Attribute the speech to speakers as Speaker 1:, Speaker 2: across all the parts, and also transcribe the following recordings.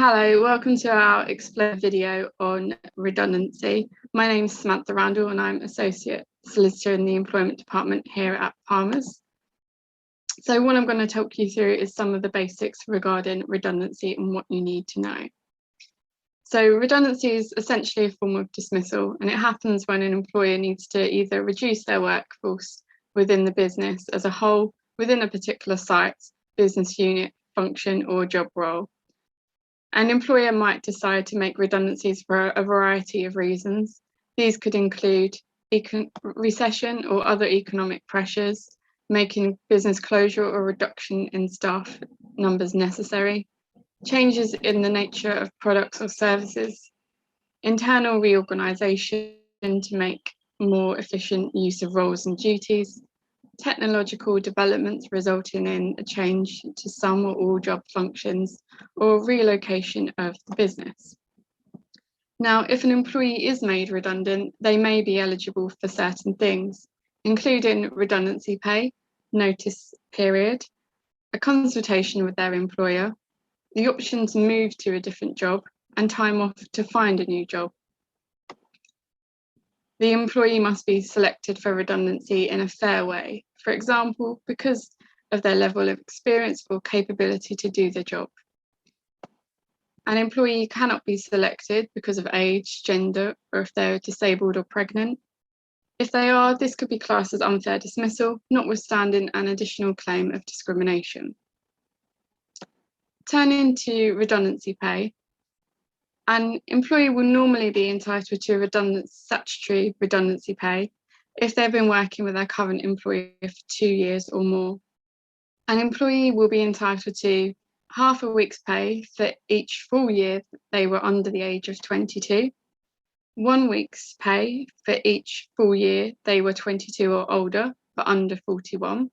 Speaker 1: Hello, welcome to our Explain video on redundancy. My name is Samantha Randall and I'm Associate Solicitor in the Employment Department here at Palmer's. So what I'm going to talk you through is some of the basics regarding redundancy and what you need to know. So redundancy is essentially a form of dismissal, and it happens when an employer needs to either reduce their workforce within the business as a whole, within a particular site, business unit, function or job role. An employer might decide to make redundancies for a variety of reasons. These could include recession or other economic pressures, making business closure or reduction in staff numbers necessary, changes in the nature of products or services, internal reorganisation to make more efficient use of roles and duties, technological developments resulting in a change to some or all job functions, or relocation of the business. Now, if an employee is made redundant, they may be eligible for certain things, including redundancy pay, notice period, a consultation with their employer, the option to move to a different job, and time off to find a new job. The employee must be selected for redundancy in a fair way, for example, because of their level of experience or capability to do the job. An employee cannot be selected because of age, gender, or if they're disabled or pregnant. If they are, this could be classed as unfair dismissal, notwithstanding an additional claim of discrimination. Turning to redundancy pay, an employee will normally be entitled to statutory redundancy pay if they've been working with their current employer for 2 years or more. An employee will be entitled to half a week's pay for each full year they were under the age of 22, 1 week's pay for each full year they were 22 or older but under 41,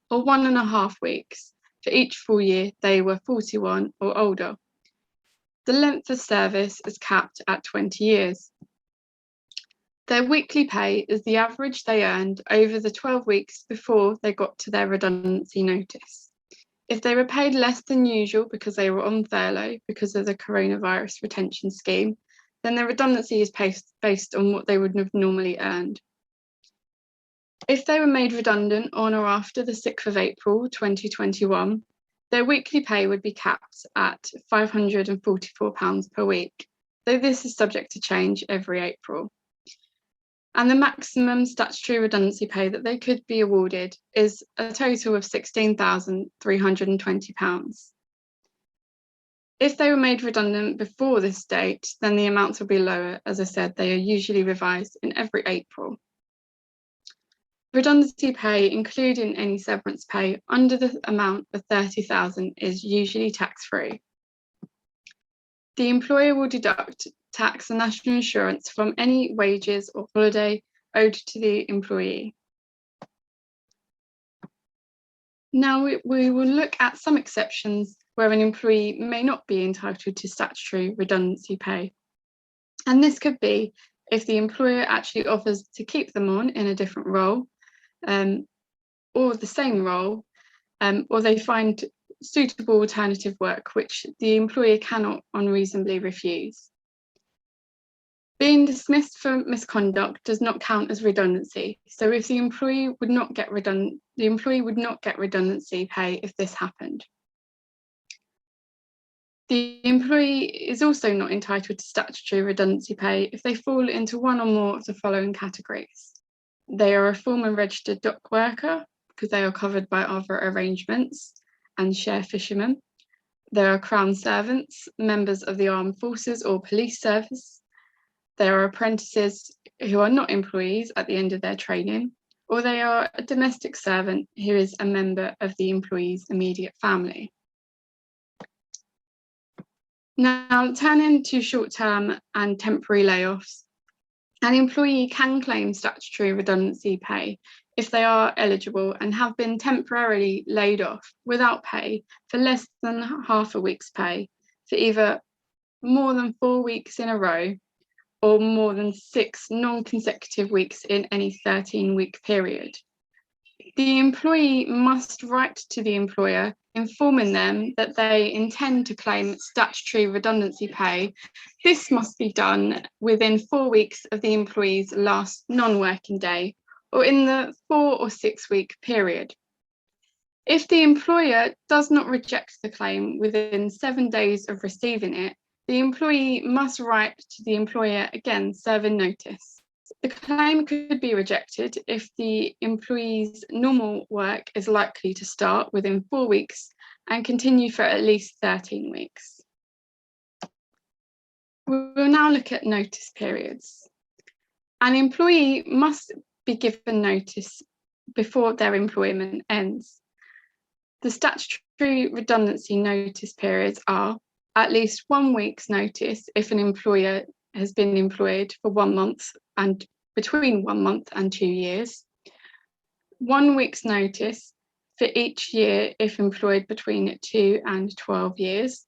Speaker 1: or 1.5 weeks for each full year they were 41 or older. The length of service is capped at 20 years. Their weekly pay is the average they earned over the 12 weeks before they got to their redundancy notice. If they were paid less than usual because they were on furlough because of the coronavirus retention scheme, then their redundancy is based on what they would have normally earned. If they were made redundant on or after the 6th of April 2021, their weekly pay would be capped at £544 per week, though this is subject to change every April. And the maximum statutory redundancy pay that they could be awarded is a total of £16,320. If they were made redundant before this date, then the amounts will be lower. As I said, they are usually revised in every April. Redundancy pay, including any severance pay under the amount of £30,000, is usually tax-free. The employer will deduct tax and national insurance from any wages or holiday owed to the employee. Now we will look at some exceptions where an employee may not be entitled to statutory redundancy pay. And this could be if the employer actually offers to keep them on in a different role, or the same role, or they find suitable alternative work which the employer cannot unreasonably refuse. Being dismissed for misconduct does not count as redundancy. So if the employee would not get redundancy pay if this happened. The employee is also not entitled to statutory redundancy pay if they fall into one or more of the following categories. They are a former registered dock worker because they are covered by other arrangements and share fishermen. There are Crown servants, members of the armed forces or police service. There are apprentices who are not employees at the end of their training, or they are a domestic servant who is a member of the employee's immediate family. Now, turning to short-term and temporary layoffs, an employee can claim statutory redundancy pay if they are eligible and have been temporarily laid off without pay for less than half a week's pay for either more than 4 weeks in a row or more than 6 non-consecutive weeks in any 13-week period. The employee must write to the employer informing them that they intend to claim statutory redundancy pay. This must be done within 4 weeks of the employee's last non-working day or in the 4 or 6 week period. If the employer does not reject the claim within 7 days of receiving it, the employee must write to the employer again, serving notice. The claim could be rejected if the employee's normal work is likely to start within 4 weeks and continue for at least 13 weeks. We'll now look at notice periods. An employee must be given notice before their employment ends. The statutory redundancy notice periods are at least 1 week's notice if an employer has been employed for 1 month and between 1 month and 2 years, 1 week's notice for each year if employed between 2 and 12 years,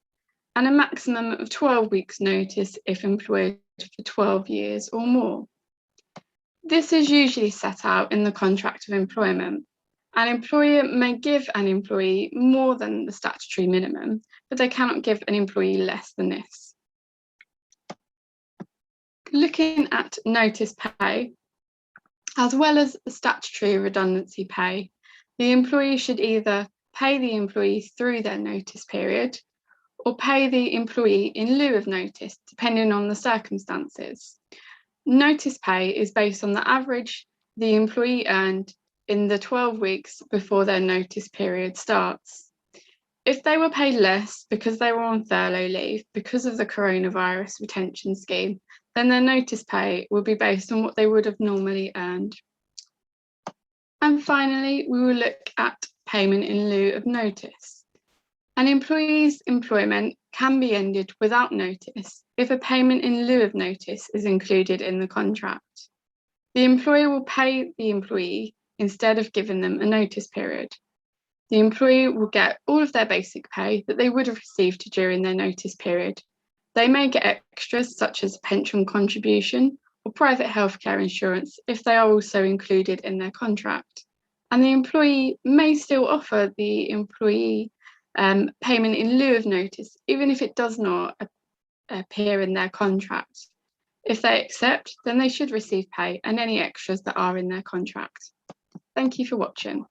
Speaker 1: and a maximum of 12 weeks notice if employed for 12 years or more. This is usually set out in the contract of employment. An employer may give an employee more than the statutory minimum, but they cannot give an employee less than this. Looking at notice pay, as well as the statutory redundancy pay, the employee should either pay the employee through their notice period or pay the employee in lieu of notice, depending on the circumstances. Notice pay is based on the average the employee earned in the 12 weeks before their notice period starts. If they were paid less because they were on furlough leave because of the coronavirus retention scheme, then their notice pay will be based on what they would have normally earned. And finally, we will look at payment in lieu of notice. An employee's employment can be ended without notice if a payment in lieu of notice is included in the contract. The employer will pay the employee instead of giving them a notice period. The employee will get all of their basic pay that they would have received during their notice period. They may get extras such as pension contribution or private healthcare insurance if they are also included in their contract. And the employee may still offer the employee payment in lieu of notice, even if it does not appear in their contract. If they accept, then they should receive pay and any extras that are in their contract. Thank you for watching.